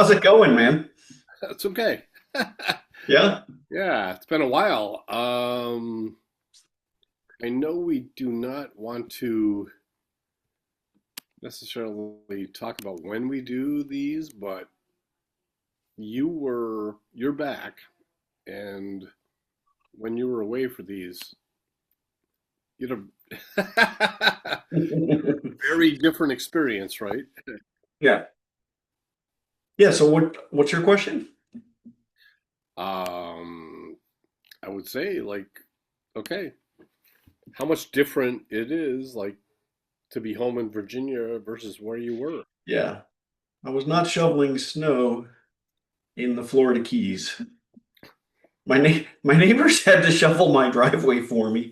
How's it going, man? That's okay. Yeah. Yeah, it's been a while. I know we do not want to necessarily talk about when we do these, but you're back, and when you were away for these, you had a very different experience, right? Yeah. Yeah. So what's your question? Um, I would say okay, how much different it is, to be home in Virginia versus where you were. Yeah. I was not shoveling snow in the Florida Keys. My neighbors had to shovel my driveway for me.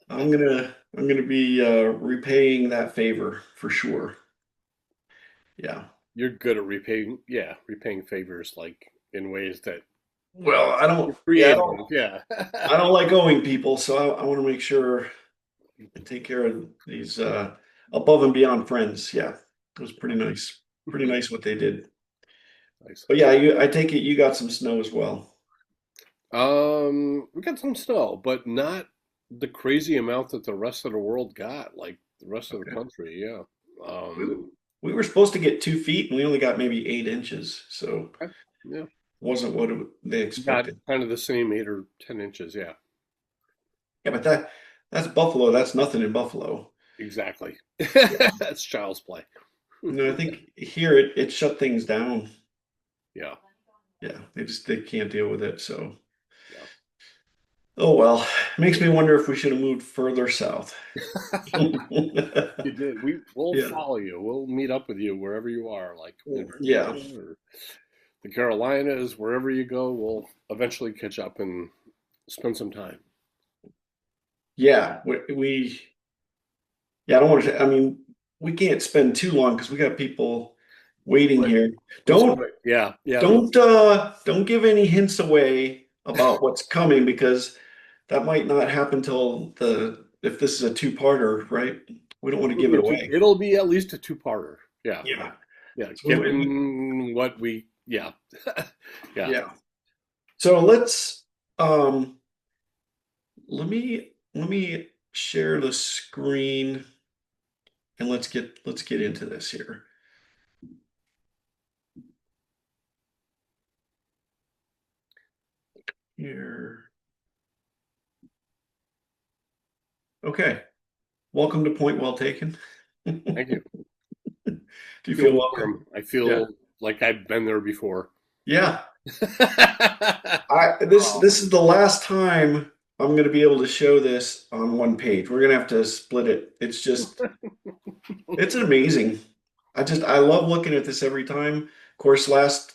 I'm gonna be repaying that favor for sure. Yeah. You're good at repaying favors in ways that Well, you're I creative don't with. Yeah. I don't like owing people, so I want to make sure I take care of these above and beyond friends. Yeah. It was pretty nice. Pretty nice what they did. Nice. But yeah, I take it you got some snow as well. We got some snow, but not the crazy amount that the rest of the world got, like the rest of the Okay. country. Yeah. We Um, we were supposed to get 2 feet and we only got maybe 8 inches, so okay. Yeah. wasn't what they We got expected. kind of the same 8 or 10 inches. Yeah. Yeah, but that's Buffalo. That's nothing in Buffalo. Exactly. Yeah. That's child's play. No, I think here it shut things down. Yeah. Yeah, they can't deal with it. So Yeah. oh well. Makes me wonder if we should have moved further south. You did. We'll Yeah. follow you. We'll meet up with you wherever you are, like in Yeah. Virginia or the Carolinas, wherever you go. We'll eventually catch up and spend some time. Yeah. Yeah, I don't want to, I mean, we can't spend too long because we got people waiting But here. let's Don't do it. Yeah, yeah. don't give any hints away about what's coming because that might not happen till the if this is a two-parter, right? We don't want to give it away. It'll be at least a two-parter. Yeah, Yeah. yeah. So Given what yeah, yeah. yeah. So um let me share the screen and let's get into this here. Here. Okay. Welcome to Point Well Taken. Thank you. Do I you feel feel welcome? warm. I Yeah. feel like I've been there before. Yeah. This is the last time I'm going to be able to show this on one page. We're going to have to split it. It's amazing. I love looking at this every time. Of course, last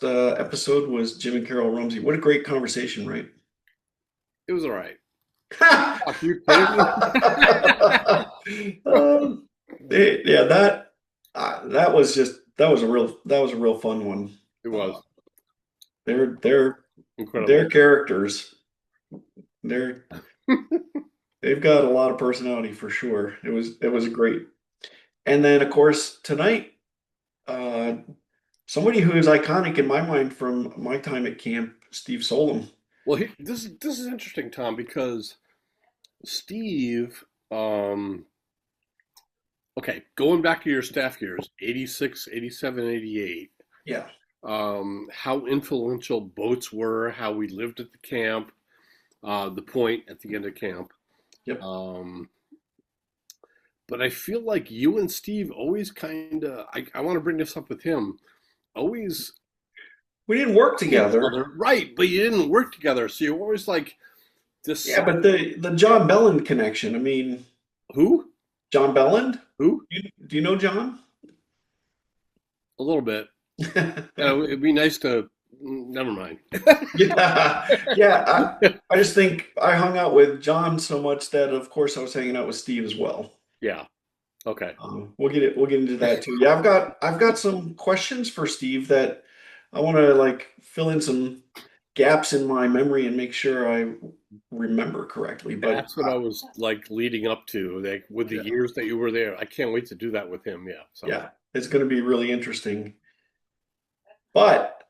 episode was Jim and Carol Rumsey. What a great conversation, right? It was all right. Are you kidding me? Um, yeah, that was a real fun one. It Uh, was they're they're incredible. they're characters. They're they've got a lot of personality for sure. It was great. And then of course tonight, uh, somebody who is iconic in my mind from my time at camp, Steve Solem. Well, this is interesting, Tom, because Steve, um, okay, going back to your staff years, 86, 87, 88. Yeah, How influential boats were, how we lived at the camp, the point at the end of camp. yep. Um, but I feel like you and Steve always I want to bring this up with him, always We didn't work each together. other, right? But you didn't work together, so you're always like this Yeah, side. but the John Belland connection. I mean, Who? John Belland. Who? Do you know John? A little bit. It'd be nice to. Never mind. Yeah, yeah. I just think I hung out with John so much that, of course, I was hanging out with Steve as well. Yeah. Okay. We'll get into that too. Yeah, I've got some questions for Steve that I want to like fill in some gaps in my memory and make sure I remember correctly. But That's what I was like leading up to, like with the yeah, years that you were there. I can't wait to do that with him. Yeah. So yeah, it's going to be really interesting. But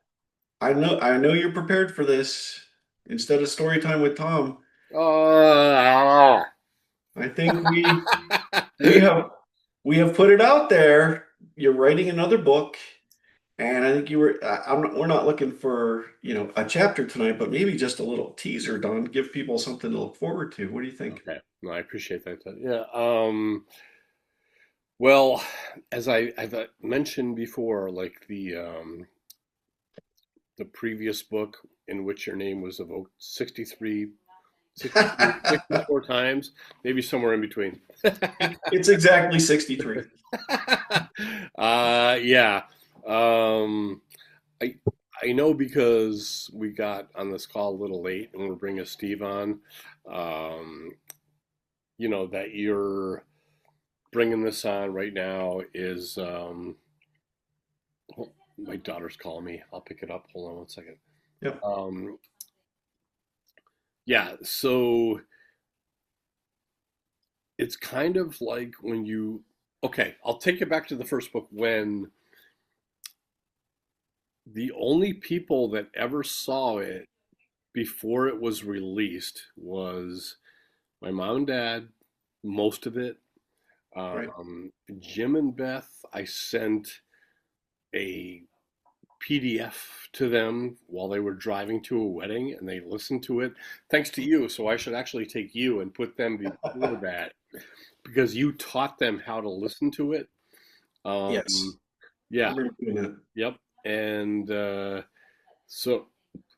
I know you're prepared for this. Instead of story time with Tom, Oh, I think we have we have put it out there. You're writing another book, and I think you were. we're not looking for a chapter tonight, but maybe just a little teaser, Don. Give people something to look forward to. What do you think? okay. No, I appreciate that. Yeah. Well, as I've mentioned before, like the previous book in which your name was evoked 64 times, maybe somewhere in between. It's exactly 63. Yeah. Um, I I know because we got on this call a little late, and we're bringing Steve on. Um, that you're bringing this on right now is my daughter's calling me. I'll pick it up. Hold on one second. Yep. Um, yeah, so it's kind of like when you okay, I'll take you back to the first book when the only people that ever saw it before it was released was my mom and dad, most of it. Right. Jim and Beth, I sent a PDF to them while they were driving to a wedding and they listened to it. Thanks to you. So I should actually take you and put them before that because you taught them how to listen to it. Yes. I Yeah, remember doing that. yep. And so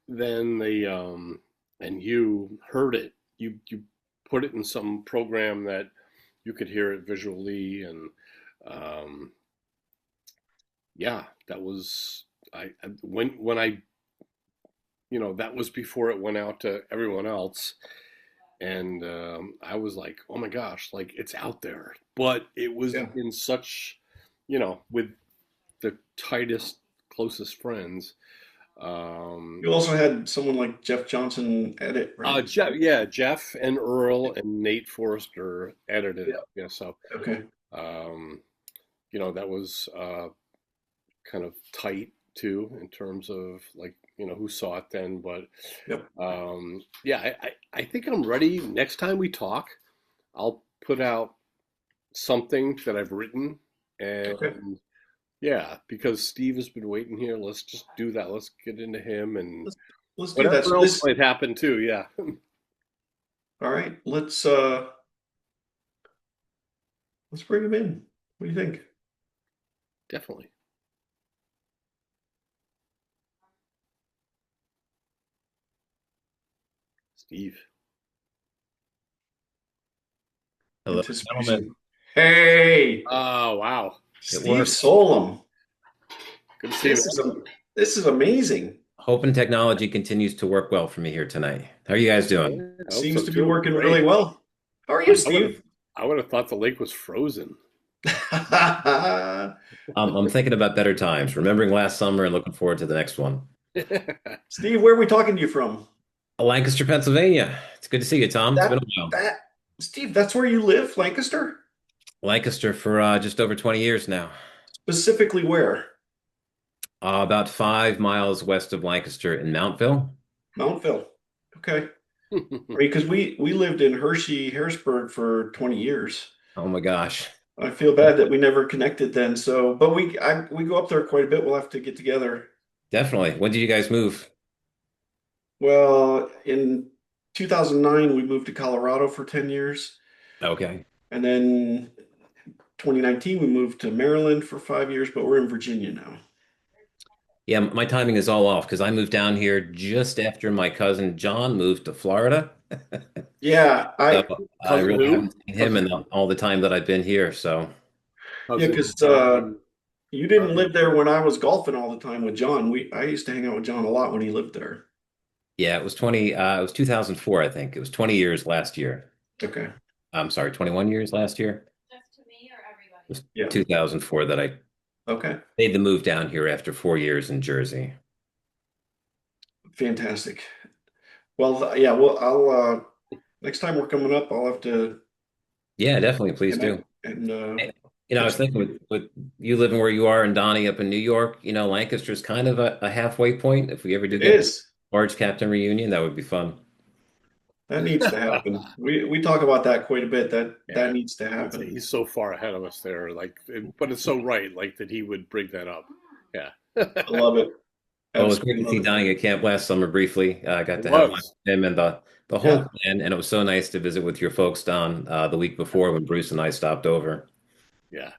then they and you heard it. You put it in some program that you could hear it visually, and um, yeah, that was when I that was before it went out to everyone else, and I was like, oh my gosh, like it's out there, but it was Yeah. in such with the tightest, closest friends. Um, You also had someone like Jeff Johnson edit, right? Jeff, yeah, Jeff and Earl and Nate Forrester edited Yeah. it. Yeah, so Okay. um, that was kind of tight too in terms of like who saw it then. But Yep. yeah, I think I'm ready. Next time we talk, I'll put out something that I've written, Okay. and yeah, because Steve has been waiting here. Let's just do that. Let's get into him and Let's let's do that. whatever So else this might happen too. Yeah, all right. Let's bring him in. What do you think? definitely, Steve. Hello, Anticipation. gentlemen. Hey, Oh wow, It Steve works. Solem. good to see you, This is a this is amazing. Hope and technology continues to work well for me here tonight. How are you guys doing? man. I hope Seems so to be too. working really Great. well. How are you, I would have, Steve? I would have thought the lake was frozen. I'm thinking about better times, remembering last summer and looking forward to the next one. Steve, where are we talking to you from? Lancaster, Pennsylvania. It's good to see you, Tom. It's been That a while. that Steve, that's where you live, Lancaster? Lancaster for just over 20 years now. Specifically where? About 5 miles west of Lancaster in Mountville. Mountville. Okay. Because we lived in Hershey, Harrisburg for 20 years. Oh my gosh. I feel bad that we never connected then. So, but we go up there quite a bit. We'll have to get together. Definitely. When did you guys move? Well, in 2009, we moved to Colorado for 10 years. Okay. And then 2019, we moved to Maryland for 5 years, but we're in Virginia now. Yeah, my timing is all off because I moved down here just after my cousin John moved to Florida. Yeah, So I Cousin really who? haven't seen him Cousin in all the time that I've been here. So yeah, cousin because John. you didn't Um, live there when I was golfing all the time with John. I used to hang out with John a lot when he lived there. yeah, it was 2004, I think. It was 20 years last year. Okay. I'm sorry, 21 years last year. It was Yeah. 2004 that I Okay. made the move down here after 4 years in Jersey. Fantastic. Well, yeah, well, I'll next time we're coming up, I'll have to Yeah, definitely, please connect do. and A- I was It's, thinking with you living where you are and Donnie up in New York, Lancaster's kind of a halfway point. If we ever do it get is. barge captain reunion, that would be fun. That needs to happen. We talk about that quite a bit. That Yeah, needs to happen. he's so far ahead of us there. Like, but it's so right, like that he would bring that up. Yeah, I love it. Well, it was great Absolutely to see love it. Donnie at camp last summer briefly. I got it to have lunch was. with him and the whole Yeah, clan, and it was so nice to visit with your folks, Don, the week before when Bruce and I stopped over Yeah,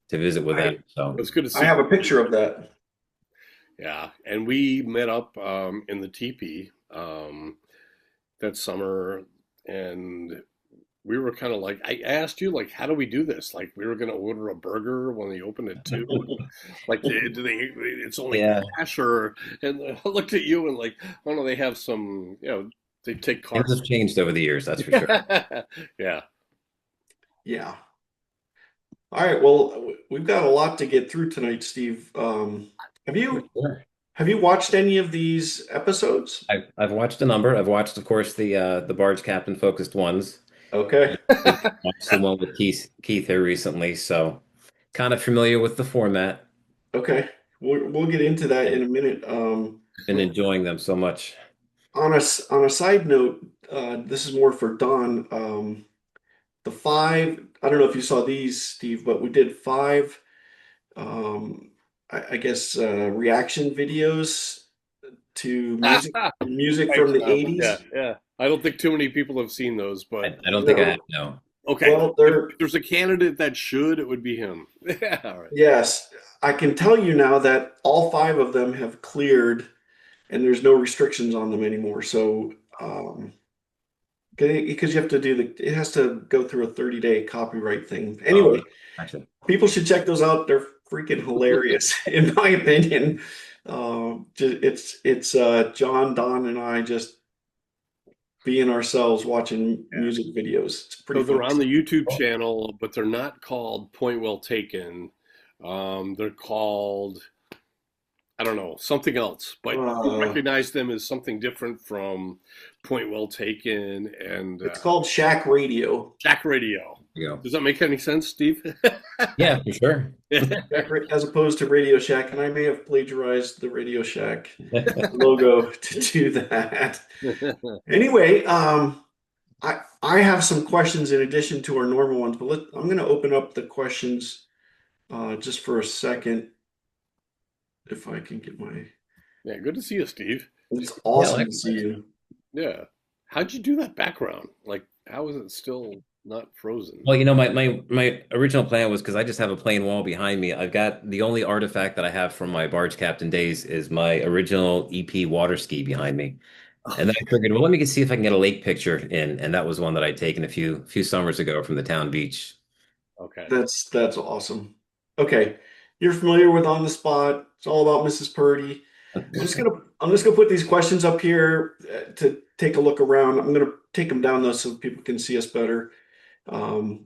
to visit with I them. So it was good to I see. have a picture of that. Yeah, and we met up in the teepee that summer, and we were kind of like, I asked you, like, how do we do this? Like, we were going to order a burger when they opened at 2. Like, do they? It's only yeah, cash, or? And I looked at you and like, oh no, they have some. They take things cards. have changed over the years, that's for sure. Yeah. Yeah. All right. Well, we've got a lot to get through tonight, Steve. Have For you sure. have you watched any of these episodes? I've watched a number. I've watched, of course, the barge captain focused ones. Okay. I watched the one with Keith here recently, so kind of familiar with the format. Okay. We'll get into that in a minute. Been enjoying them so much. On a side note, this is more for Don. The five, I don't know if you saw these, Steve, but we did five, I guess, reaction videos to music Thanks, from the Tom. Yeah, 80s. yeah. I don't think too many people have seen those, but I don't think I have, No, no. okay. well, If there's a candidate that should, it would be him. Yeah, all right. yes, I can tell you now that all five of them have cleared and there's no restrictions on them anymore. So, because you have to it has to go through a 30-day copyright thing. Oh, Anyway, actually, people should check those out. They're freaking hilarious, in my opinion. It's John, Don, and I just being ourselves watching Yeah. music videos. It's pretty So they're funny on the stuff. YouTube channel, but they're not called Point Well Taken. They're called, I don't know, something else, but you Uh, recognize them as something different from Point Well Taken and it's called Shack Radio. Jack Radio. you go. Does that make any sense, Steve? Yeah, for sure. As opposed to Radio Shack, and I may have plagiarized the Radio Shack logo to do that. Anyway, I have some questions in addition to our normal ones, but I'm going to open up the questions just for a second, if I can get my. Yeah, good to see you, Steve. It's Yeah, awesome to see likewise. you. Yeah. How'd you do that background? Like, how is it still not frozen? Well, my original plan was because I just have a plain wall behind me. I've got the only artifact that I have from my barge captain days is my original EP water ski behind me. And then I figured, well, let me see if I can get a lake picture in, and that was one that I'd taken a few summers ago from the town beach. Okay. That's awesome. Okay, you're familiar with On the Spot. It's all about Mrs. Purdy. I'm just gonna put these questions up here to take a look around. I'm gonna take them down though so people can see us better. Um,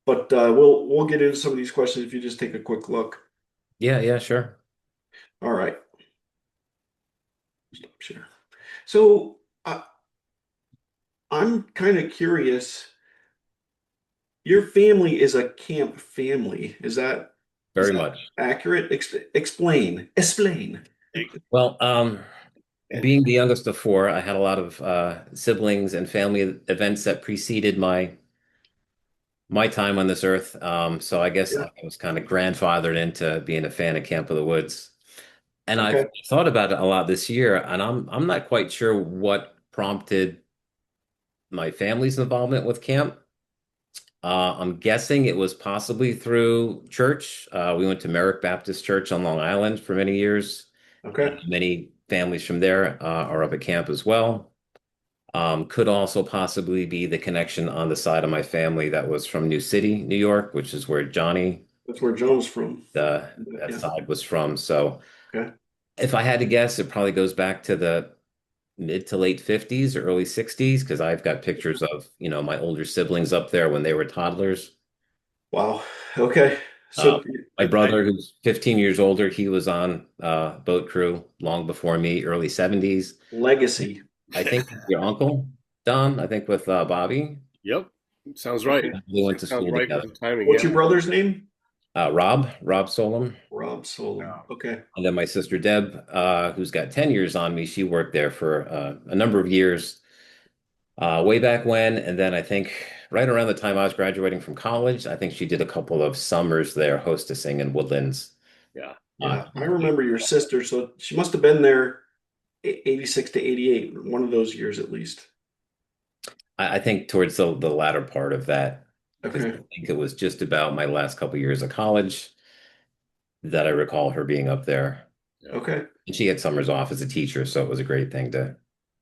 but we'll get into some of these questions if you just take a quick look. Yeah, yeah, sure. All right. Stop share. So I'm kind of curious. Your family is a camp family. Is Very that much. accurate? Explain. Explain. Well, being the youngest of four, I had a lot of siblings and family events that preceded my time on this earth. So I guess Yeah. I was kind of grandfathered into being a fan of Camp of the Woods. And I've Okay. thought about it a lot this year, and I'm not quite sure what prompted my family's involvement with camp. I'm guessing it was possibly through church. We went to Merrick Baptist Church on Long Island for many years. Okay. Many families from there are up at camp as well. Could also possibly be the connection on the side of my family that was from New City, New York, which is where Johnny, That's where Joe's from. that Yeah. side was from. So Okay. if I had to guess, it probably goes back to the mid to late 50s or early 60s because I've got pictures of, my older siblings up there when they were toddlers. Wow. Okay. Uh, So my brother, who's 15 years older, he was on boat crew long before me, early 70s. legacy. I think your uncle, Don, I think with Bobby. Yep. Sounds right. Okay. We went to Sounds school right together. with the timing. What's Yeah. your brother's name? Rob Solem. Rob Solem. Yeah. Okay. And then my sister Deb, who's got 10 years on me, she worked there for a number of years, way back when. And then I think right around the time I was graduating from college, I think she did a couple of summers there hostessing in Woodlands. Yeah. Uh, Yeah, I remember your sister. So she must have been there 86 to 88, one of those years at least. I think towards the latter part of that, because I Okay. think it was just about my last couple years of college that I recall her being up there. Yeah. Okay. And she had summers off as a teacher, so it was a great thing to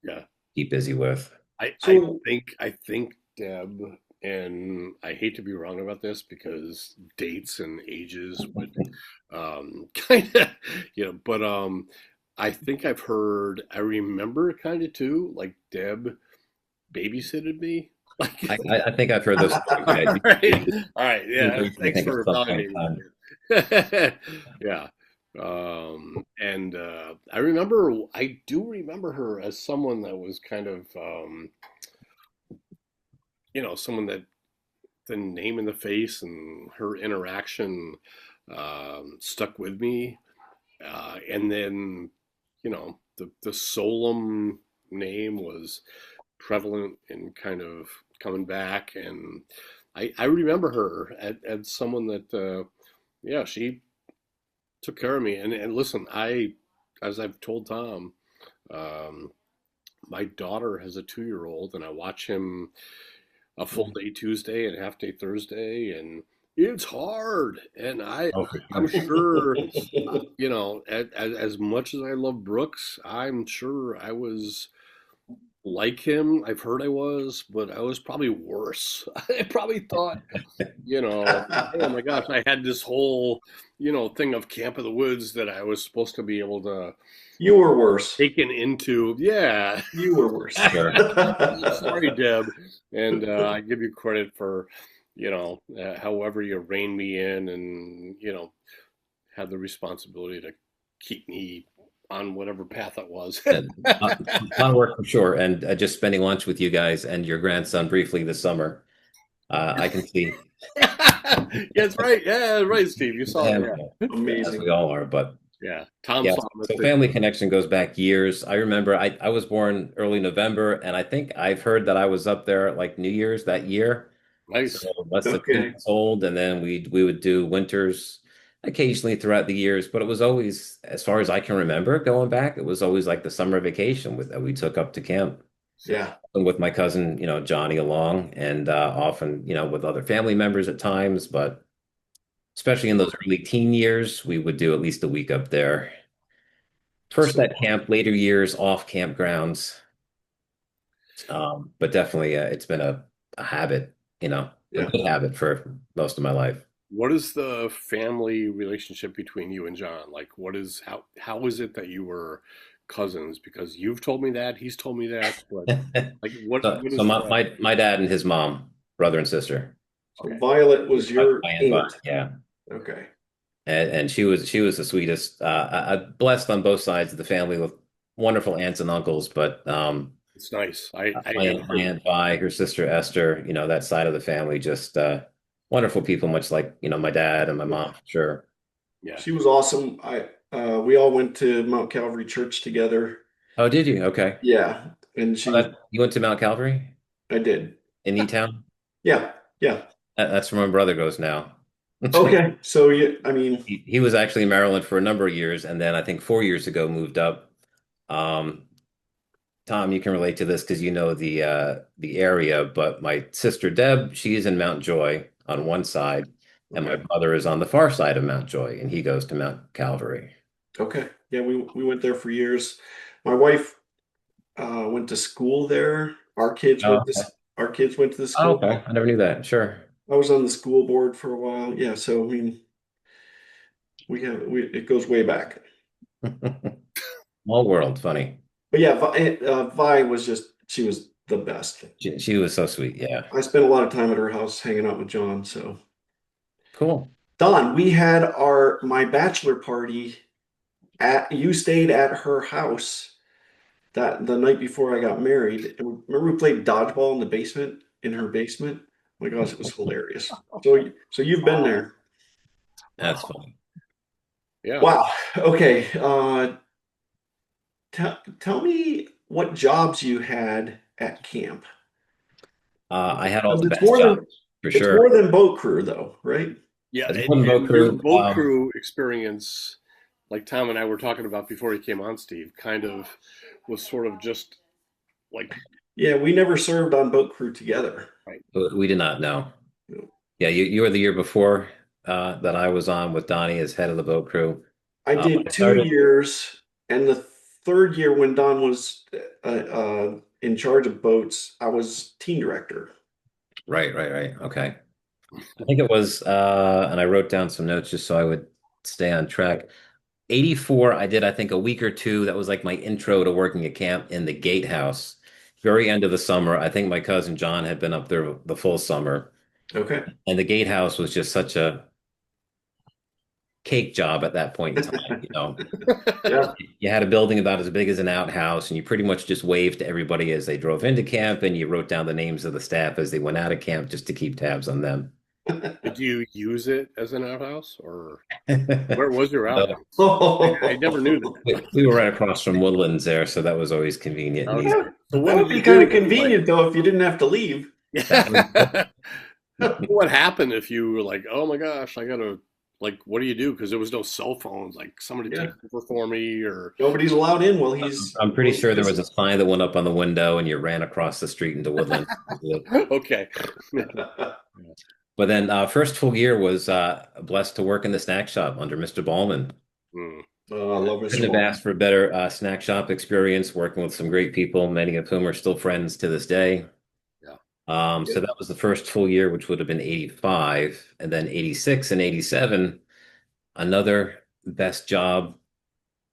Yeah. keep busy with. So, I think Deb, and I hate to be wrong about this because dates and ages would kind of, but I think I remember kind of too, like Deb babysitted me. Like, I think I've heard those stories. Yeah, all right, all right, yeah. I Thanks think for at some point in validating time. that. Yeah. And I do remember her as someone that was kind of, someone that the name in the face and her interaction stuck with me. And then, the Solem name was prevalent and kind of coming back. And I remember her as someone that, yeah, she took care of me. And listen, as I've told Tom, um, my daughter has a 2-year-old, and I watch him a full day Tuesday and half day Thursday, and it's hard. And Oh, for I'm sure. sure, as much as I love Brooks, I'm sure I was like him. I've heard I was, but I was probably worse. I probably thought, oh my gosh, I had this whole, thing of Camp of the Woods that I was supposed to be able to you were worse. taken into. Yeah. You were worse. Sure. Sorry, Deb. And I give you credit for, however you rein me in and, had the responsibility to keep me on whatever path it was. And, a lot of work for sure. And just spending lunch with you guys and your grandson briefly this summer. I can see. That's right. Yeah, right, Steve. You saw Yeah, it. Yeah. as Amazing. we all are, but Yeah. Tom yeah. saw So it. family connection goes back years. I remember I was born early November, and I think I've heard that I was up there like New Year's that year. So Nice. less than two Okay. months old, and then we would do winters occasionally throughout the years, but it was always, as far as I can remember, going back, it was always like the summer vacation that we took up to camp Yeah. and with my cousin, Johnny along, and often, with other family members at times, but especially in those early teen years, we would do at least a week up there. First So, at camp, later years off campgrounds. But definitely, it's been a habit, a yeah. good habit for most of my life. What is the family relationship between you and John? Like, how is it that you were cousins? Because you've told me that, he's told me that, but like, So, what so is my, that? my my dad and his mom, brother and sister, So Okay. Violet was your by and by, aunt. yeah, Okay. and she was the sweetest. I blessed on both sides of the family with wonderful aunts and uncles, but It's nice. I my have aunt, my heard. aunt Vi, her sister Esther, that side of the family, just wonderful people, much like my dad and my Yeah. mom, for sure. Yeah. She was awesome. We all went to Mount Calvary Church together. Oh, did you? Okay. Yeah, and she was. You went to Mount Calvary I did. in E-Town? Yeah. Yeah. That's where my brother goes now. Okay. So I mean, He was actually in Maryland for a number of years, and then I think 4 years ago moved up. Um, Tom, you can relate to this because you know the area, but my sister Deb, she's in Mount Joy on one side, and my okay. brother is on the far side of Mount Joy, and he goes to Mount Calvary. Okay. Yeah, we went there for years. My wife went to school there. Oh, okay. Our kids went to the Oh, school. okay. I never knew that. Sure. I was on the school board for a while. Yeah, so I mean, we it goes way back. Small world, funny. But yeah, Vi was she was the best. She was so sweet. Yeah. I spent a lot of time at her house hanging out with John. So Cool. Don, we had my bachelor party you stayed at her house that the night before I got married. And remember we played dodgeball in the basement, in her basement? My gosh, it was hilarious. So you've been there. That's Wow. funny. Yeah. Wow. Okay. Tell me what jobs you had at camp. I had all Because the best jobs for it's sure. more than boat crew though, right? Yeah, As one boat and your crew, boat crew experience, like Tom and I were talking about before he came on, Steve, kind of was sort of just like, Yeah, we never served on boat crew together. right. we did not know. Yeah, you were the year before that I was on with Donnie as head of the boat crew. I I did two started years, and the third year when Don was in charge of boats, I was team director. right. Okay. I think it was, and I wrote down some notes just so I would stay on track. 84, I did, I think, a week or two. That was like my intro to working at camp in the gatehouse. Very end of the summer. I think my cousin John had been up there the full summer. Okay. And the gatehouse was just such a cake job at that point in time. Yeah. You had a building about as big as an outhouse, and you pretty much just waved to everybody as they drove into camp, and you wrote down the names of the staff as they went out of camp just to keep tabs on them. Did you use it as an outhouse, or where was your No, outhouse? I never knew that. we were right across from Woodlands there, so that was always convenient and easy. Okay. So what That did would you be kind of do? convenient though if you didn't have to leave. That was, What happened if you were like, oh my gosh, I gotta, like, what do you do? Because there was no cell phones. Like, somebody Yeah. take over for me, or Nobody's allowed in while he's I'm pretty sure there was a sign that went up on the window, and you ran across the street into Woodlands. okay. But then first full year was blessed to work in the snack shop under Mr. Ballman. Hmm. Oh, I love Couldn't Mr. have Ball. asked for a better snack shop experience, working with some great people, many of whom are still friends to this day. Yeah. So that was the first full year, which would have been 85, and then 86 and 87. Another best job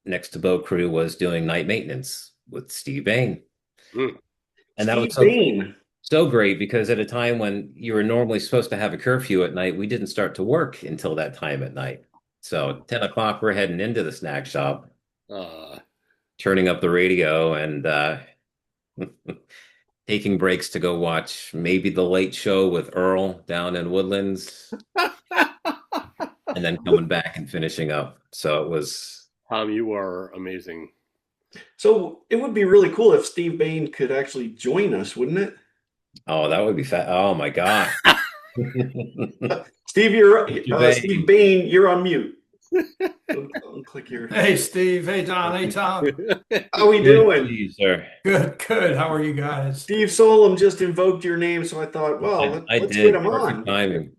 next to boat crew was doing night maintenance with Steve Bain. Hmm. And that was Steve Bain. so great because at a time when you were normally supposed to have a curfew at night, we didn't start to work until that time at night. So 10 o'clock, we're heading into the snack shop, Uh, turning up the radio and taking breaks to go watch maybe the late show with Earl down in Woodlands, and then coming back and finishing up. So it was, Tom, you are amazing. So it would be really cool if Steve Bain could actually join us, wouldn't it? oh, that would be fat. Oh my God. Steve, Steve Bain, you're on mute. Click here. Hey, Steve. Hey, Don. Hey, Tom. How we Good doing? to see you, sir. Good. How are you guys? Steve Solem just invoked your name, so I thought, well, I let's did. get him Perfect on. timing.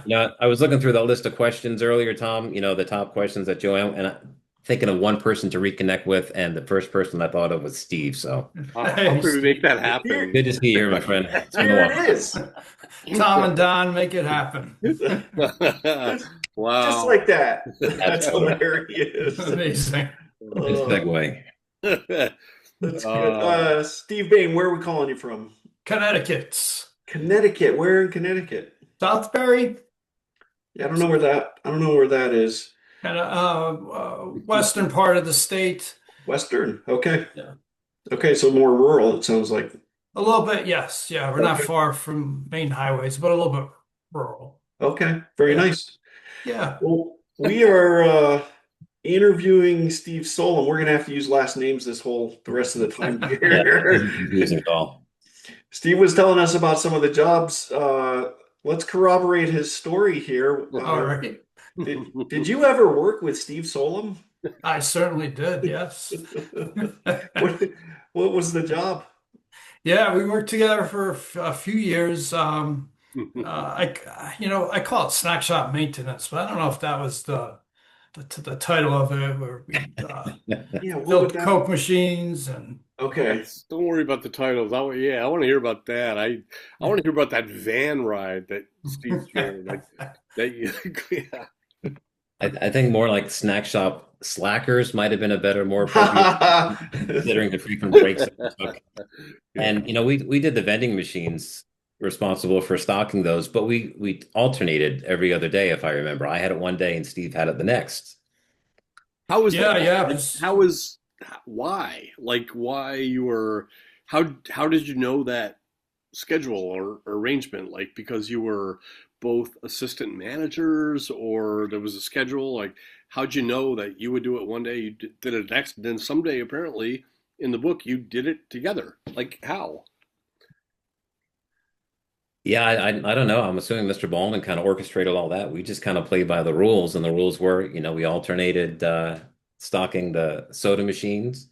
Yeah, I was looking through the list of questions earlier, Tom, the top questions that Joanne, and I'm thinking of one person to reconnect with, and the first person I thought of was Steve. So How could we make that happen? good to see you here, my friend. It's been a Here while. it is. Tom and Don, make it happen. Wow. Just like that. That's hilarious. Amazing. Good segue. That's good. Steve Bain, where are we calling you from? Connecticut. Connecticut. Where in Connecticut? Southbury, Yeah, I don't know where that is. kind of western part of the state. Western. Okay. Yeah. Okay, so more rural, it sounds like. A little bit, yes. Yeah, we're not Okay. far from main highways, but a little bit rural. Okay, very Yeah. nice. Yeah. Well, we are interviewing Steve Solem. We're gonna have to use last names the rest of the time Yeah, it here. isn't confusing at all. Steve was telling us about some of the jobs. Let's corroborate his story here. All right. Did you ever work with Steve Solem? I certainly did, yes. What was the job? Yeah, we worked together for a few years. I call it snack shop maintenance, but I don't know if that was the title of it. Where we Yeah, what would built that? Coke machines and Okay. Yes, don't worry about the titles. I want to hear about that. I want to hear about that van ride that Steve drove. Like that. Yeah. I think more like snack shop slackers might have been a better, more appropriate, considering the frequent breaks that we took. And we did the vending machines responsible for stocking those, but we alternated every other day, if I remember. I had it one day and Steve had it the next. How was yeah, that? yeah. Like, why? Like why you were? How did you know that schedule or arrangement? Like, because you were both assistant managers, or there was a schedule? Like, how'd you know that you would do it one day, you did it next, and then someday, apparently, in the book, you did it together? Like, how? Yeah, I don't know. I'm assuming Mr. Ballman kind of orchestrated all that. We just kind of played by the rules, and the rules were, we alternated stocking the soda machines,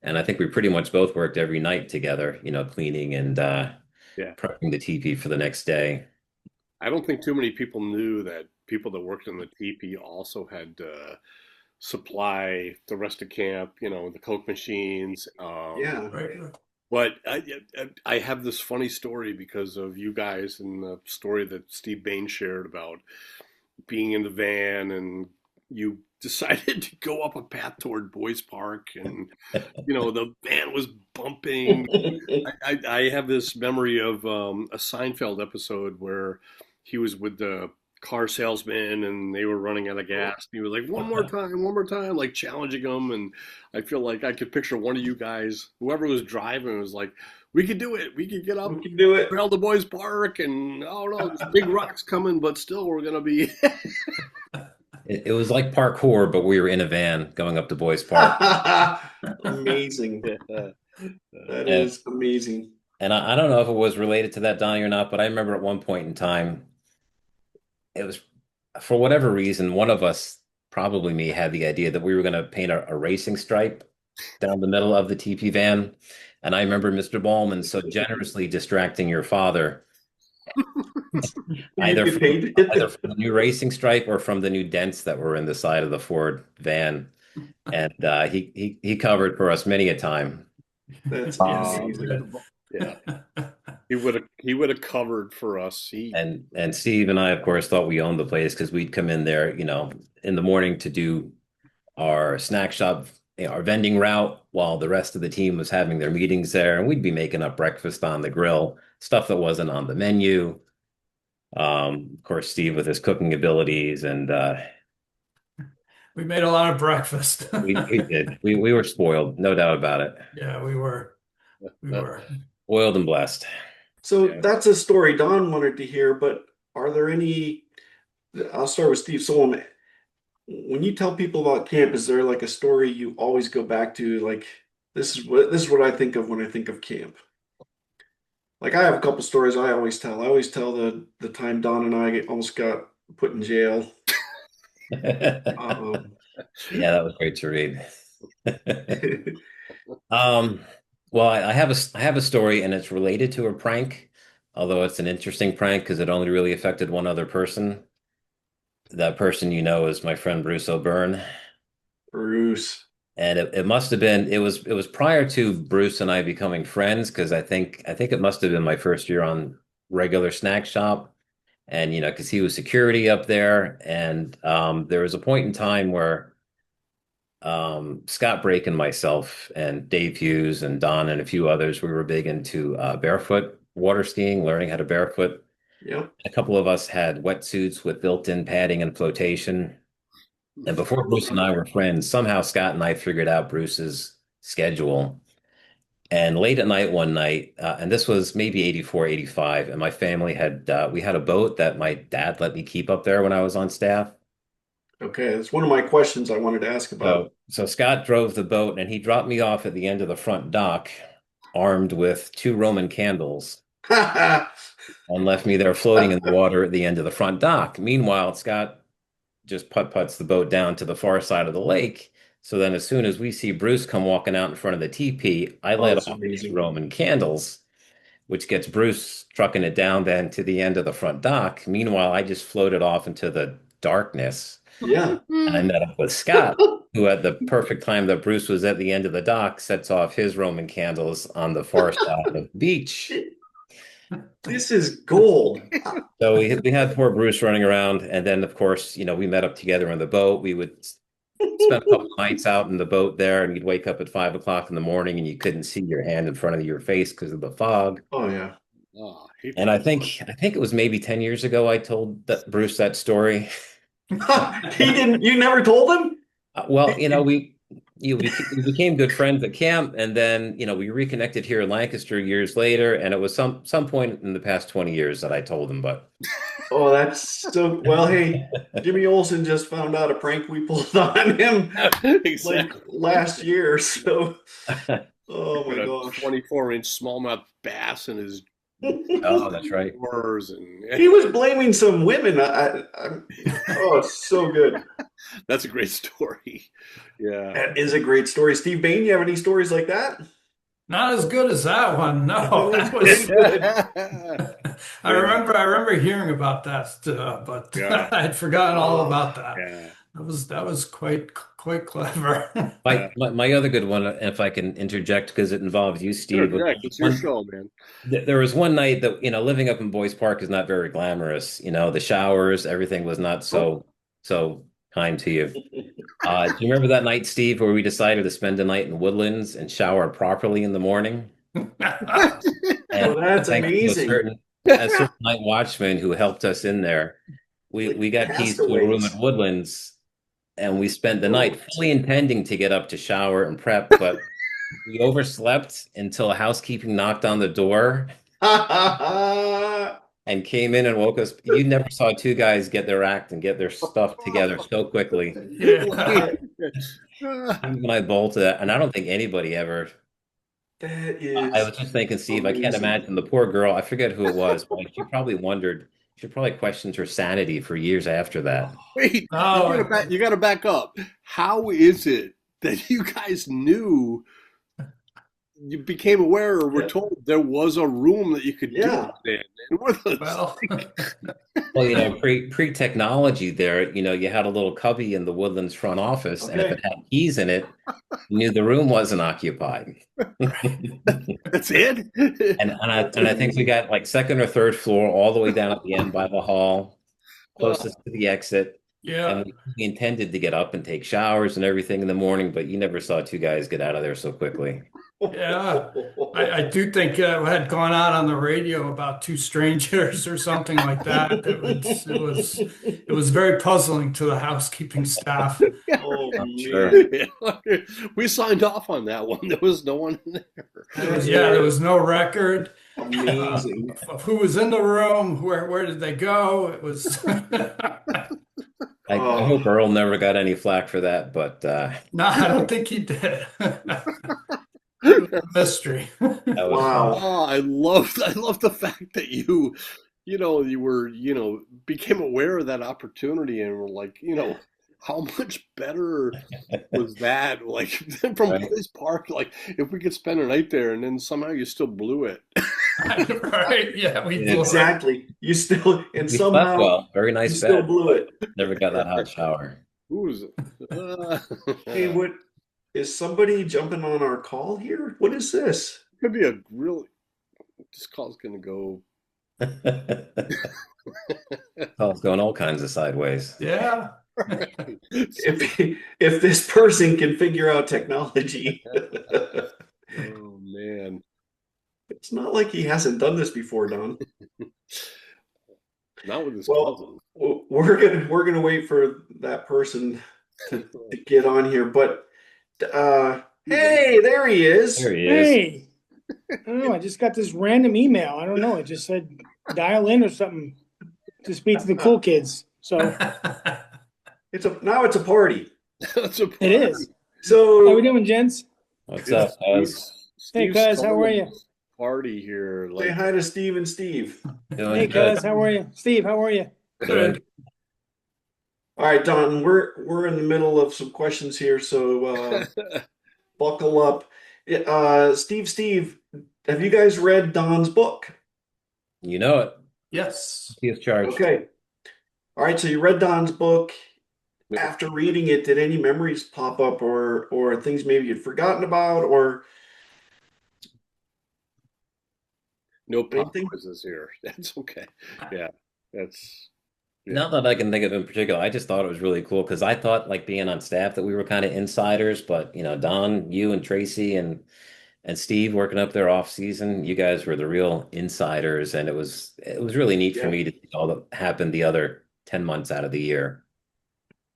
and I think we pretty much both worked every night together, cleaning and Yeah. prepping the TP for the next day. I don't think too many people knew that people that worked in the TP also had to supply the rest of camp, the Coke machines. Yeah. Right. But I have this funny story because of you guys and the story that Steve Bain shared about being in the van, and you decided to go up a path toward Boys Park, and the van was bumping. I have this memory of a Seinfeld episode where he was with the car salesman and they were running out of gas. He was like, one more time, like challenging them. And I feel like I could picture one of you guys, whoever was driving, was like, we could do it. We could get up, We can do it. trail to Boys Park, and oh no, there's big rocks coming, but still we're gonna be. It was like parkour, but we were in a van going up to Boys Park. Amazing. Yeah. That And is amazing. and I don't know if it was related to that, Donnie, or not, but I remember at one point in time, it was for whatever reason, one of us, probably me, had the idea that we were going to paint a racing stripe down the middle of the TP van. And I remember Mr. Ballman so generously distracting your father, You get paid. either from the new racing stripe or from the new dents that were in the side of the Ford van. And he covered for us many a time. That's Yes, he amazing. did. Yeah, he would have covered for us. And Steve and I, of course, thought we owned the place because we'd come in there, in the morning to do our snack shop, our vending route, while the rest of the team was having their meetings there, and we'd be making up breakfast on the grill, stuff that wasn't on the menu. Of course, Steve with his cooking abilities, and We made a lot of breakfast. we did. We were spoiled, no doubt about it. Yeah, we were. We were. Spoiled and blessed. So Yeah. that's a story Don wanted to hear, but are there any? I'll start with Steve Solem. When you tell people about camp, is there like a story you always go back to? Like this is what I think of when I think of camp. Like I have a couple stories I always tell. I always tell the time Don and I almost got put in jail. Yeah, that was great to read. Um, well, I have a story, and it's related to a prank, although it's an interesting prank because it only really affected one other person. That person is my friend Bruce O'Byrne. Bruce. And it must have been it was prior to Bruce and I becoming friends, because I think it must have been my first year on regular snack shop. And because he was security up there, and there was a point in time where Scott Brake and myself and Dave Hughes and Don and a few others, we were big into barefoot water skiing, learning how to barefoot. Yep. A couple of us had wetsuits with built-in padding and flotation. And before Bruce and I were friends, somehow Scott and I figured out Bruce's schedule. And late at night one night, and this was maybe 84, 85, and my family we had a boat that my dad let me keep up there when I was on staff. Okay, that's one of my questions I wanted to ask about. So Scott drove the boat, and he dropped me off at the end of the front dock, armed with two Roman candles, and left me there floating in the water at the end of the front dock. Meanwhile, Scott just putt-putts the boat down to the far side of the lake. So then as soon as we see Bruce come walking out in front of the teepee, I let that's off these amazing. Roman candles, which gets Bruce trucking it down then to the end of the front dock. Meanwhile, I just floated off into the darkness, Yeah. and I met up with Scott, who at the perfect time that Bruce was at the end of the dock sets off his Roman candles on the far side of the beach. This is gold. So we had poor Bruce running around, and then of course, we met up together on the boat. We would spend a couple nights out in the boat there, and you'd wake up at 5 o'clock in the morning, and you couldn't see your hand in front of your face because of the fog. Oh yeah. Oh, And I think it was maybe 10 years ago I told Bruce that story. He didn't. You never told him? Well, we became good friends at camp, and then we reconnected here in Lancaster years later, and it was some point in the past 20 years that I told him, but Oh, that's so well. Hey, Jimmy Olsen just found out a prank we pulled on him like Exactly. last year. So, oh my Got a gosh. 24-inch smallmouth bass in his oh, that's right. drawers, and He was blaming some women. Oh, it's so good. that's a great story. Yeah. That is a great story. Steve Bain, you have any stories like that? Not as good as that one. No, That was that pretty was. good. I remember hearing about that, but Yeah. I had forgotten all Oh, about that. Yeah. That was quite clever. My, Yeah. my my other good one, if I can interject, because it involves you, Steve, was Interject. It's your one. show, man. There was one night that living up in Boys Park is not very glamorous. The showers, everything was not Oh, so kind to you. Do you remember that night, Steve, where we decided to spend the night in Woodlands and shower properly in the morning? oh, And that's thanks to amazing. a certain night watchman who helped us in there, we Like got keys to a room at castaways. Woodlands, and we spent the night Oh. fully intending to get up to shower and prep, but we overslept until housekeeping knocked on the door and came in and woke us. You never saw two guys get their act and get their stuff together so quickly. Yeah. When I bolted, and I don't think anybody ever. That I is was just thinking, Steve, I can't amazing. imagine the poor girl. I forget who it was, but she probably wondered. She probably questioned her sanity for years after that. Wait, Oh, you gotta back up. How is it that you guys knew, you became aware or were Yeah. told there was a room that you could do Yeah. it in? And we're well. Well, pre-technology there, you had a little cubby in the Woodlands front office, and if Okay. it had keys in it, you knew the room wasn't occupied. that's it? And I think we got like second or third floor, all the way down at the end by the hall, closest to the exit. And Yeah. we intended to get up and take showers and everything in the morning, but you never saw two guys get out of there so quickly. Yeah, I do think had gone out on the radio about two strangers or something like that. It was very puzzling to the housekeeping staff. Oh I'm man. sure. We signed off on that one. There was no one in there. That There is was no record amazing. of who was in the room, where did they go. It was I Oh, hope Earl never got any flack for that, but no, I don't think he did. It was a mystery. that was fun. wow. Oh, I love the fact that you were, became aware of that opportunity and were like, how much better was that? Like from Right? Boys Park, like if we could spend a night there and then somehow you still blew it. Right? Yeah, we Yeah. blew it. Exactly. You still, and We slept somehow well. Very you nice still bed, blew but it. never got that hot shower. Who's it? Hey, what is somebody jumping on our call here? What is this? Could be a really, this call's gonna go. Call's going all kinds of sideways. Yeah. If this person can figure out technology, Oh man. it's not like he hasn't done this before, Don. Not with his Well, we're gonna wait for that person to get on here. But hey, there he is. There he is. Hey, I don't know. I just got this random email. I don't know. It just said dial in or something to speak to the cool kids. So Now it's a party. That's a it is. So How we doing, gents? What's up, guys? Hey, guys, how are you? Party here, say like hi to Steve and Steve. Doing Hey, good. guys, how are you? Steve, how are you? Good. All right, Don, we're in the middle of some questions here, so buckle up. Steve, have you guys read Don's book? You know it. Yes. He is charged. Okay. All right, so you read Don's book. After reading it, did any memories pop up or things maybe you'd forgotten about or no pop anything? quizzes here. That's okay. Yeah, that's Not that I can think of in particular. I just thought it was really cool because I thought like being on staff that we were kind of insiders, but Don, you and Tracy and Steve working up there off season, you guys were the real insiders, and it was really neat for Yeah. me to see all that happened the other 10 months out of the year.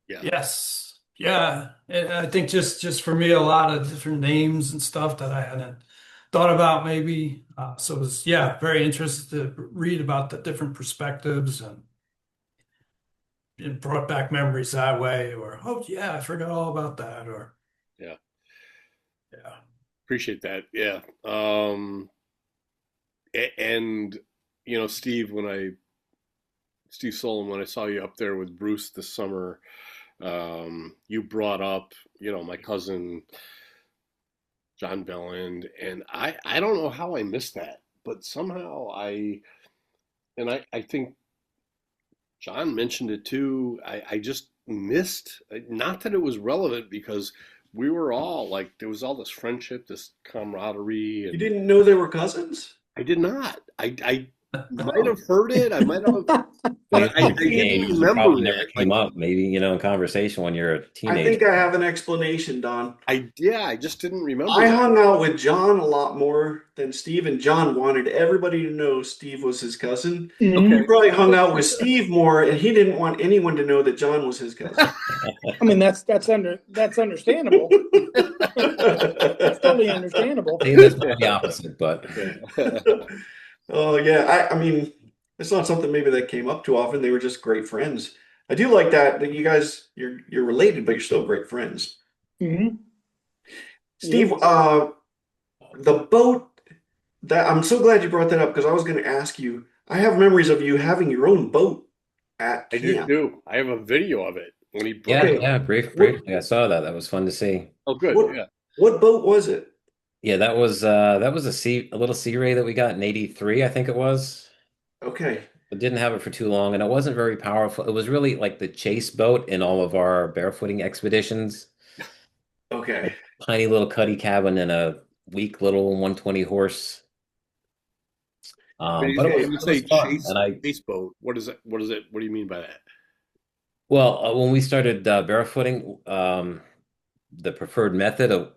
yeah. Yes. Yeah, I think just for me, a lot of different names and stuff that I hadn't thought about maybe. So it was, yeah, very interested to read about the different perspectives and it brought back memories that way. Or, oh yeah, I forgot all about that. Or Yeah, yeah, appreciate that. Yeah. And Steve, Steve Solem, when I saw you up there with Bruce this summer, you brought up, my cousin John Belland, and I don't know how I missed that, but somehow I think John mentioned it too. I just missed, not that it was relevant because we were all like, there was all this friendship, this camaraderie, You and didn't know they were cousins? I did not. I might Oh. have heard it. I might have, When but you're I a didn't teenager, you remember probably never it. came Like, up, maybe, in conversation when you're a I teenager. think I have an explanation, Don. yeah, I just didn't remember I that. hung out with John a lot more than Steve, and John wanted everybody to know Steve was his cousin. Mhm. You probably hung out with Steve more, and he didn't want anyone to know that John was his cousin. I mean, that's understandable. That's totally understandable. See, that's probably the opposite, but Oh yeah, I mean, it's not something maybe that came up too often. They were just great friends. I do like that you guys you're related, but you're still great friends. Mhm. Steve, Yep. the boat that I'm so glad you brought that up because I was going to ask you. I have memories of you having your own boat at I do camp. too. I have a video of it when he brought yeah, it. Okay, yeah, what briefly, I saw that. That was fun to see. Oh, good. what Yeah. what boat was it? Yeah, that was a little Sea Ray that we got in '83, I think it was. Okay, But didn't have it for too long, and it wasn't very powerful. It was really like the chase boat in all of our barefooting expeditions. okay. Tiny little cuddy cabin and a weak little 120 horse. When But you, when you it was say fun, and I chase boat, what is it? What is it? What do you mean by that? well when we started barefooting, the preferred method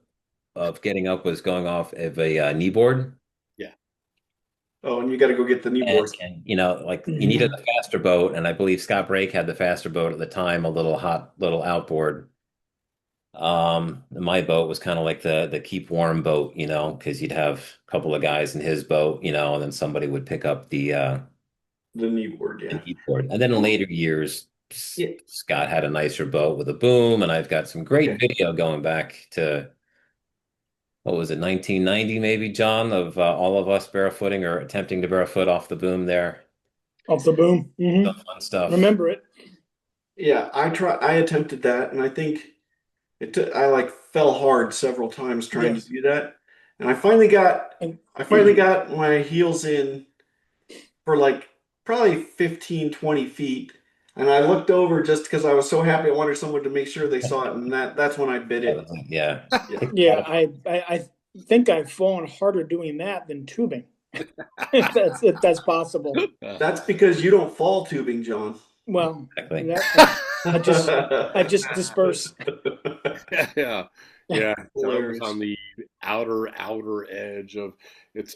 of getting up was going off of a kneeboard. Yeah. Oh, and you got to go get the kneeboard. And like you needed Mhm. a faster boat, and I believe Scott Brake had the faster boat at the time, a little outboard. My boat was kind of like the keep warm boat, because you'd have a couple of guys in his boat, and then somebody would pick up The kneeboard, the yeah. kneeboard. And then in later years, Yeah. Scott had a nicer boat with a boom, and I've got some great Okay. video going back to what was it, 1990 maybe, John, of all of us barefooting or attempting to barefoot off the boom there. Off the boom. Some Mhm. fun stuff. Remember it. Yeah, I attempted that, and I think I like fell hard several times trying to Yes. do that, and I finally got my heels in for like probably 15, 20 feet, and I looked over just because I was so happy. I wanted someone to make sure they saw it, and that's when I bit That it. was it, yeah. Yeah, Yeah, I think I've fallen harder doing that than tubing. If that's possible. that's because you don't fall tubing, John. Well, Exactly. that I just disperse. Yeah. Yeah. John was Hilarious. on the outer edge of it's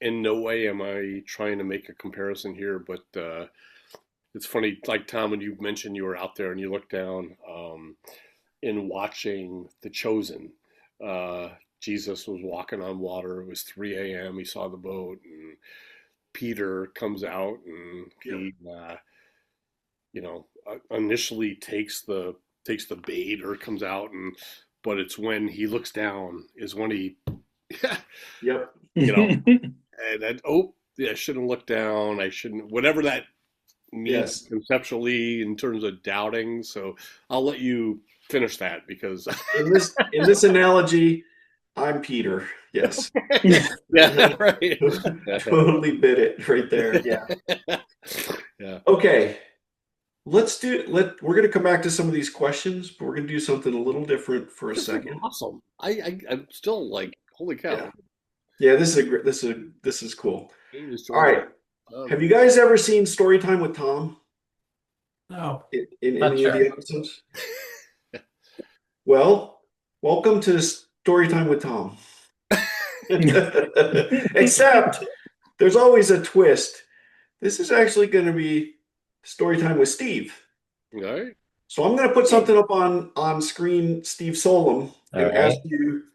in no way am I trying to make a comparison here, but it's funny, like Tom, when you mentioned you were out there and you looked down in watching The Chosen. Uh Jesus was walking on water. It was 3 a.m. He saw the boat and Peter comes out and Yep. he initially takes the bait or comes out and but it's when he looks down is when he Yep. and then yeah, I shouldn't look down, I shouldn't, whatever that means Yes. conceptually in terms of doubting. So I'll let you finish that because In this analogy, I'm Peter. Yes. yeah, right. Totally bit it right there. Yeah. Yeah. Okay. We're gonna come back to some of these questions, but we're gonna do something a little different for a This is second. awesome. I'm still like, holy cow. Yeah. Yeah, this is cool. Game is All right. joining. Have you guys ever seen Storytime with Tom No. in Not any of the sure. episodes? Well, welcome to Storytime with Tom. Except there's always a twist. This is actually going to be Storytime with Steve. All right. So I'm going to put something up on screen, Steve Solem, All and right.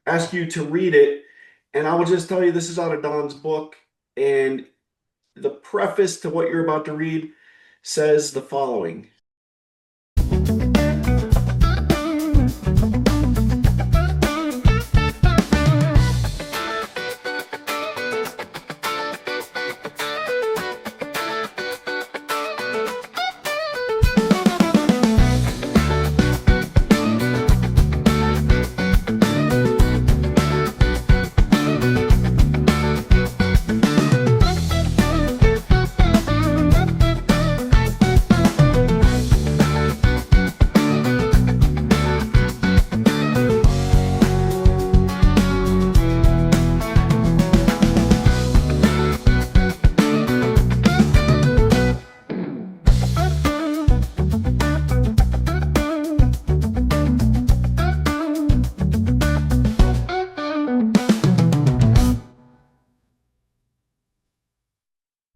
ask you to read it. And I will just tell you this is out of Don's book, and the preface to what you're about to read says the following.